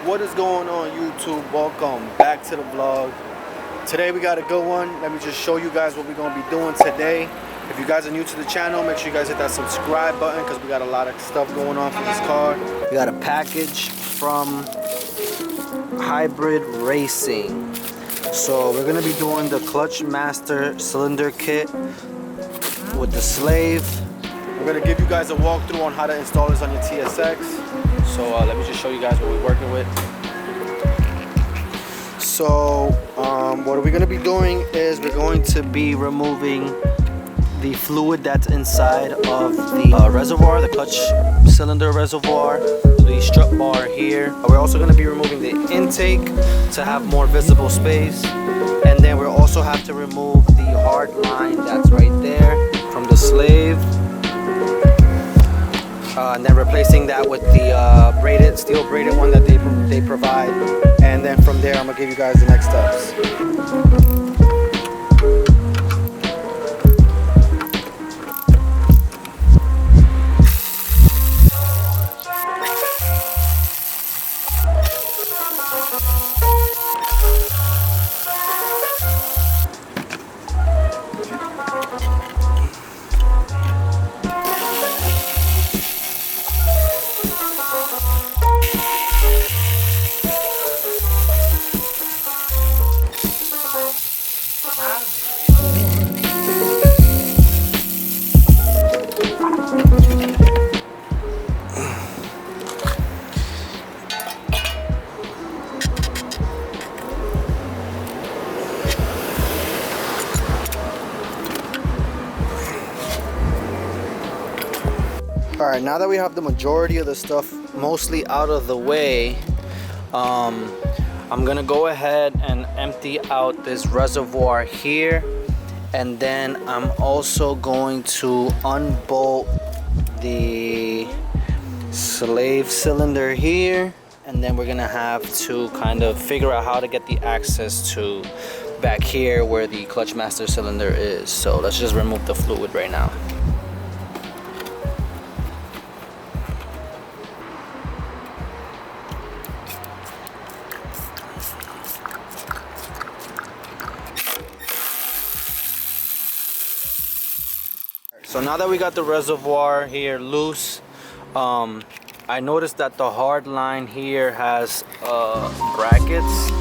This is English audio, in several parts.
What is going on, YouTube? Welcome back to the vlog. Today we got a good one. Let me just show you guys what we're going to be doing today. If you guys are new to the channel, make sure you guys hit that subscribe button because we got a lot of stuff going on for this car. We got a package from Hybrid Racing. So we're going to be doing the Clutch Master cylinder kit with the slave. We're going to give you guys a walkthrough on how to install this on your TSX. So let me just show you guys what we're working with. So what we're going to be doing is we're going to be removing the fluid that's inside of the reservoir, the clutch cylinder reservoir, the strut bar here. We're also going to be removing the intake to have more visible space. And then we'll also have to remove the hard line that's right there from the slave. And then replacing that with the steel braided one that they provide. And then from there, I'm gonna give you guys the next steps. Alright, now that we have the majority of the stuff mostly out of the way, I'm gonna go ahead and empty out this reservoir here, and then I'm also going to unbolt the slave cylinder here, and then we're gonna have to kind of figure out how to get the access to back here where the clutch master cylinder is. So let's just remove the fluid right now. So now that we got the reservoir here loose, I noticed that the hard line here has brackets.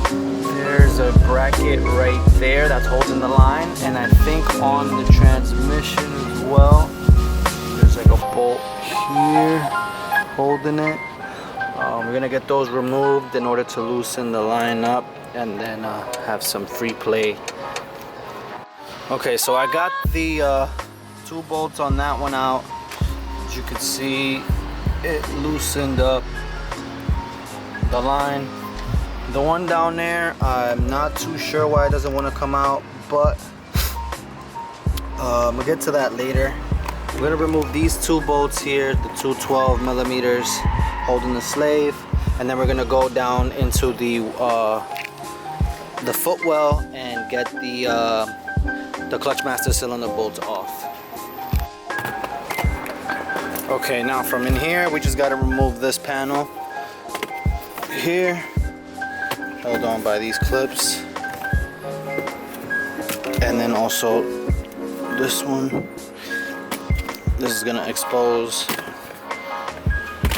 There's a bracket right there that's holding the line, and I think on the transmission as well, there's like a bolt here holding it. We're gonna get those removed in order to loosen the line up and then have some free play. Okay, so I got the 2 bolts on that one out. As you can see, it loosened up the line. The one down there, I'm not too sure why it doesn't want to come out, but we'll get to that later. We're gonna remove these 2 bolts here, the 2 12 millimeters holding the slave, and then we're gonna go down into the footwell and get the clutch master cylinder bolts off. Okay, now from in here, we just got to remove this panel here, held on by these clips, and then also this one. This is gonna expose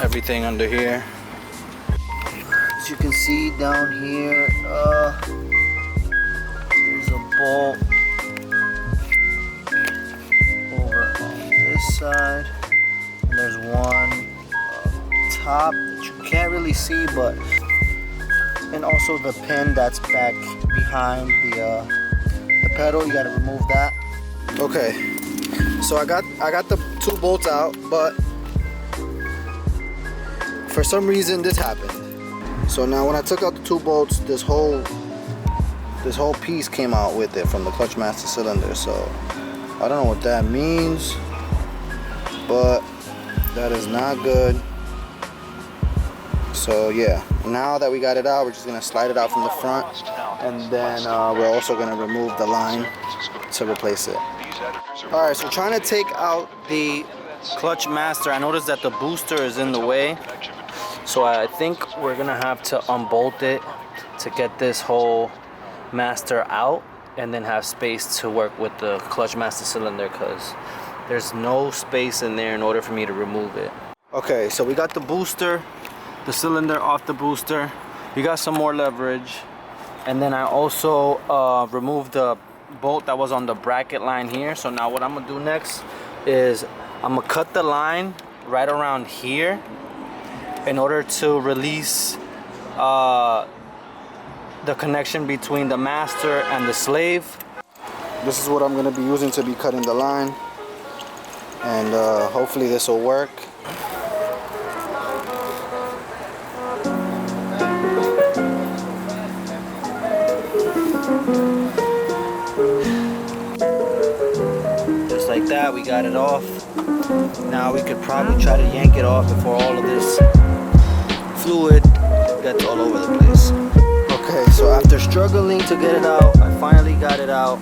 everything under here. As you can see down here, there's a bolt over on this side. There's one top that you can't really see, but and also the pin that's back behind the pedal. You got to remove that. Okay, so I got the 2 bolts out, but for some reason this happened. So now when I took out the 2 bolts, this whole piece came out with it from the clutch master cylinder. So I don't know what that means, but that is not good. So yeah, now that we got it out, we're just gonna slide it out from the front, and then we're also gonna remove the line to replace it. All right, so trying to take out the clutch master, I noticed that the booster is in the way. So I think we're gonna have to unbolt it to get this whole master out, and then have space to work with the clutch master cylinder, because there's no space in there in order for me to remove it. Okay, so we got the booster, the cylinder off the booster. We got some more leverage, and then I also removed the bolt that was on the bracket line here. So now what I'm gonna do next is I'm gonna cut the line right around here in order to release the connection between the master and the slave. This is what I'm gonna be using to be cutting the line, and hopefully this will work. Just like that, we got it off. Now we could probably try to yank it off before all of this fluid gets all over the place. Okay, so after struggling to get it out, I finally got it out.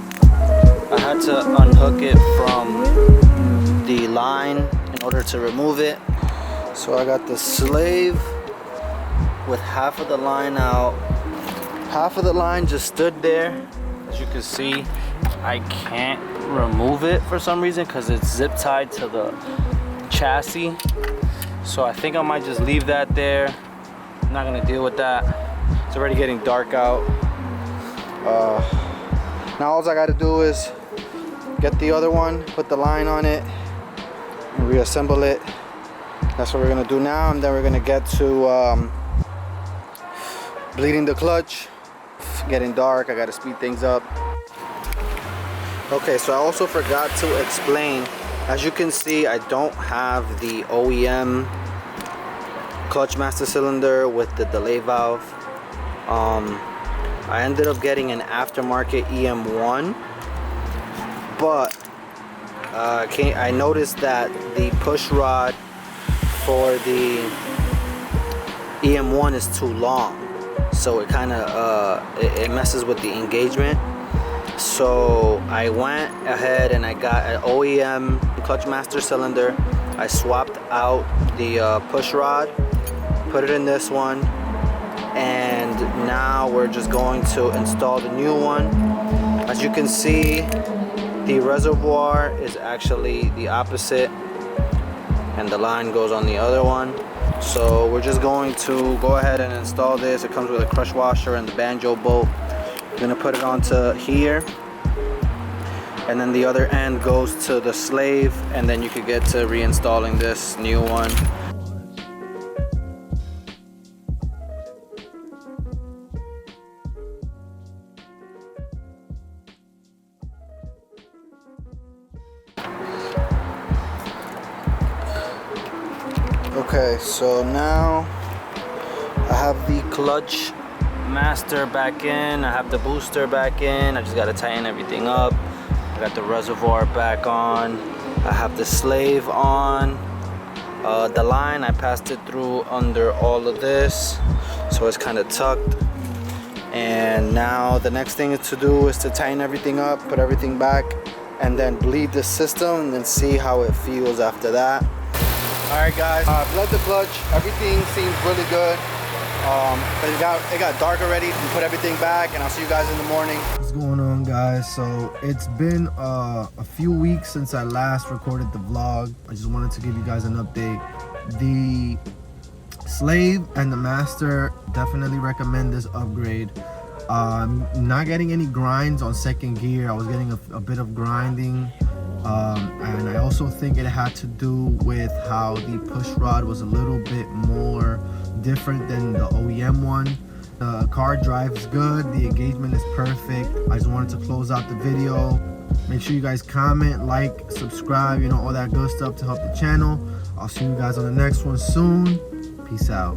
I had to unhook it from the line in order to remove it. So I got the slave with half of the line out. Half of the line just stood there. As you can see, I can't remove it for some reason because it's zip tied to the chassis. So I think I might just leave that there. I'm not gonna deal with that. It's already getting dark out. Now all I gotta do is get the other one, put the line on it, and reassemble it. That's what we're gonna do now, and then we're gonna get to bleeding the clutch. It's getting dark, I gotta speed things up. Okay, so I also forgot to explain, as you can see, I don't have the OEM clutch master cylinder with the delay valve. I ended up getting an aftermarket EM1, but I noticed that the push rod for the EM1 is too long, so it kind of it messes with the engagement. So I went ahead and I got an OEM clutch master cylinder. I swapped out the push rod, put it in this one, and now we're just going to install the new one. As you can see, the reservoir is actually the opposite and the line goes on the other one. So we're just going to go ahead and install this. It comes with a crush washer and the banjo bolt. I'm gonna put it onto here, and then the other end goes to the slave, and then you could get to reinstalling this new one. Okay, so now I have the clutch master back in, I have the booster back in. I just got to tighten everything up. I got the reservoir back on, I have the slave on. The line, I passed it through under all of this, so it's kind of tucked. And now the next thing to do is to tighten everything up, put everything back, and then bleed the system and then see how it feels after that. Alright guys, bled the clutch, everything seems really good. But it got dark already. We put everything back, and I'll see you guys in the morning. What's going on, guys? So it's been a few weeks since I last recorded the vlog. I just wanted to give you guys an update. The slave and the master, definitely recommend this upgrade. Not getting any grinds on second gear. I was getting a bit of grinding. And I also think it had to do with how the push rod was a little bit more different than the OEM one. The car drives good, the engagement is perfect. I just wanted to close out the video. Make sure you guys comment, like, subscribe, you know, all that good stuff to help the channel. I'll see you guys on the next one soon. Peace out.